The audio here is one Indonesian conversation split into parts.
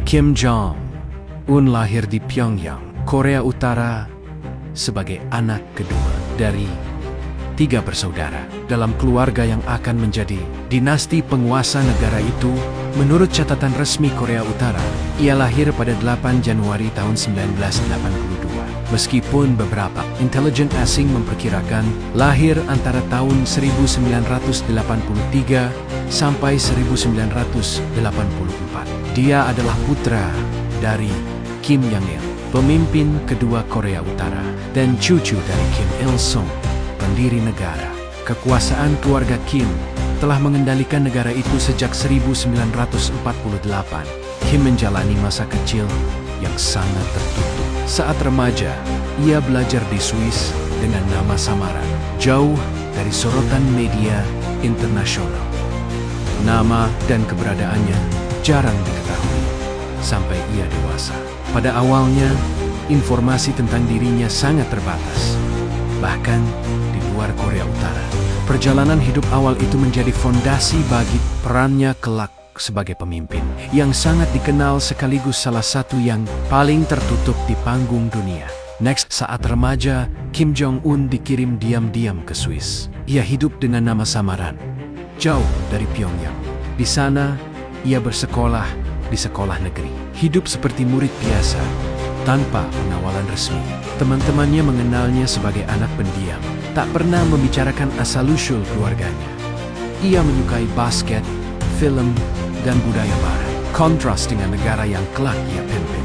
Kim Jong-un lahir di Pyongyang, Korea Utara sebagai anak kedua dari 3 bersaudara dalam keluarga yang akan menjadi dinasti penguasa negara itu. Menurut catatan resmi Korea Utara, ia lahir pada 8 Januari tahun 1982. Meskipun beberapa intelijen asing memperkirakan lahir antara tahun 1983 sampai 1984. Dia adalah putra dari Kim Jong-il, pemimpin kedua Korea Utara, dan cucu dari Kim Il-sung, pendiri negara. Kekuasaan keluarga Kim telah mengendalikan negara itu sejak 1948. Kim menjalani masa kecil yang sangat tertutup. Saat remaja, ia belajar di Swiss dengan nama samaran, jauh dari sorotan media internasional. Nama dan keberadaannya jarang diketahui sampai ia dewasa. Pada awalnya, informasi tentang dirinya sangat terbatas, bahkan di luar Korea Utara. Perjalanan hidup awal itu menjadi fondasi bagi perannya kelak sebagai pemimpin yang sangat dikenal sekaligus salah satu yang paling tertutup di panggung dunia. Next, saat remaja, Kim Jong-un dikirim diam-diam ke Swiss. Ia hidup dengan nama samaran, jauh dari Pyongyang. Di sana, ia bersekolah di sekolah negeri. Hidup seperti murid biasa, tanpa pengawalan resmi. Teman-temannya mengenalnya sebagai anak pendiam, tak pernah membicarakan asal-usul keluarganya. Ia menyukai basket, film, dan budaya barat. Kontras dengan negara yang kelak ia pimpin.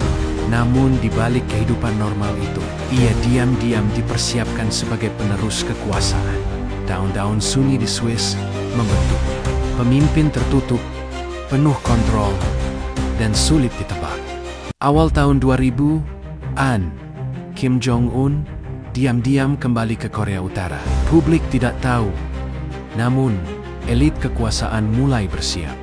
Namun di balik kehidupan normal itu, ia diam-diam dipersiapkan sebagai penerus kekuasaan. Daun-daun sunyi di Swiss membentuknya. Pemimpin tertutup, penuh kontrol, dan sulit ditebak. Awal tahun 2000-an, Kim Jong-un diam-diam kembali ke Korea Utara. Publik tidak tahu, namun elit kekuasaan mulai bersiap.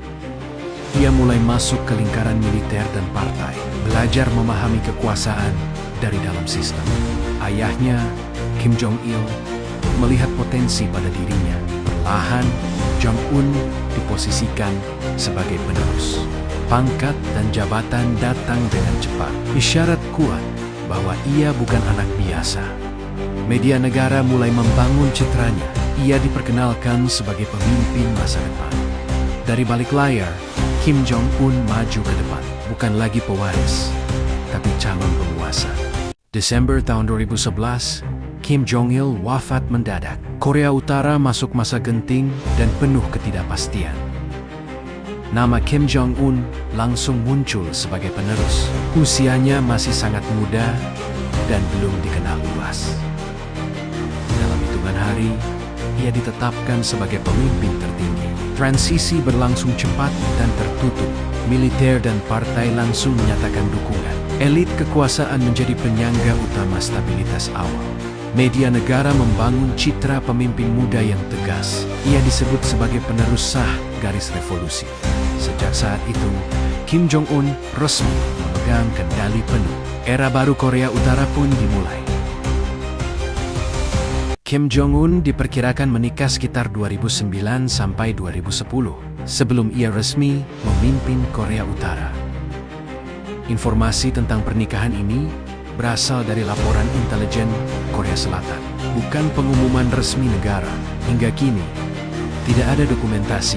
Ia mulai masuk ke lingkaran militer dan partai, belajar memahami kekuasaan dari dalam sistem. Ayahnya, Kim Jong-il, melihat potensi pada dirinya. Perlahan, Jong-un diposisikan sebagai penerus. Pangkat dan jabatan datang dengan cepat. Isyarat kuat bahwa ia bukan anak biasa. Media negara mulai membangun citranya. Ia diperkenalkan sebagai pemimpin masa depan. Dari balik layar, Kim Jong-un maju ke depan, bukan lagi pewaris, tapi calon penguasa. Desember tahun 2011, Kim Jong-il wafat mendadak. Korea Utara masuk masa genting dan penuh ketidakpastian. Nama Kim Jong-un langsung muncul sebagai penerus. Usianya masih sangat muda dan belum dikenal luas. Dalam hitungan hari, ia ditetapkan sebagai pemimpin tertinggi. Transisi berlangsung cepat dan tertutup. Militer dan partai langsung menyatakan dukungan. Elit kekuasaan menjadi penyangga utama stabilitas awal. Media negara membangun citra pemimpin muda yang tegas. Ia disebut sebagai penerus sah garis revolusi. Sejak saat itu, Kim Jong-un resmi memegang kendali penuh. Era baru Korea Utara pun dimulai. Kim Jong-un diperkirakan menikah sekitar 2009 sampai 2010, sebelum ia resmi memimpin Korea Utara. Informasi tentang pernikahan ini berasal dari laporan intelijen Korea Selatan, bukan pengumuman resmi negara. Hingga kini, tidak ada dokumentasi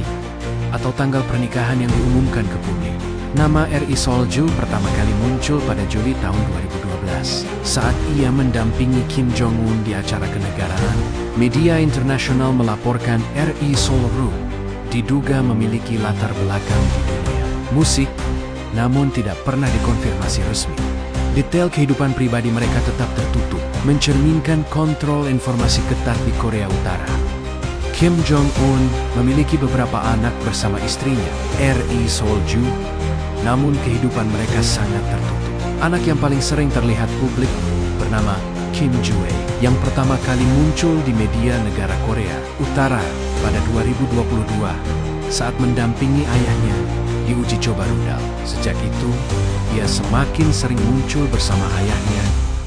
atau tanggal pernikahan yang diumumkan ke publik. Nama RI Seoljul pertama kali muncul pada Juli tahun 2012 saat ia mendampingi Kim Jong-un di acara kenegaraan. Media internasional melaporkan RI Seoljul diduga memiliki latar belakang di dunia musik, namun tidak pernah dikonfirmasi resmi. Detail kehidupan pribadi mereka tetap tertutup, mencerminkan kontrol informasi ketat di Korea Utara. Kim Jong-un memiliki beberapa anak bersama istrinya, RI Seoljul, namun kehidupan mereka sangat tertutup. Anak yang paling sering terlihat publik bernama Kim Joo-hae, yang pertama kali muncul di media negara Korea Utara pada 2022 saat mendampingi ayahnya di uji coba rudal. Sejak itu, ia semakin sering muncul bersama ayahnya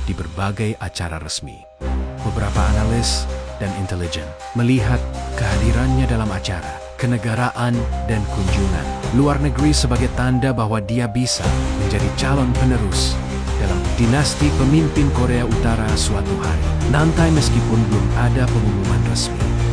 di berbagai acara resmi. Beberapa analis dan intelijen melihat kehadirannya dalam acara kenegaraan dan kunjungan luar negeri sebagai tanda bahwa dia bisa menjadi calon penerus dalam dinasti pemimpin Korea Utara suatu hari. Nanti meskipun belum ada pengumuman resmi.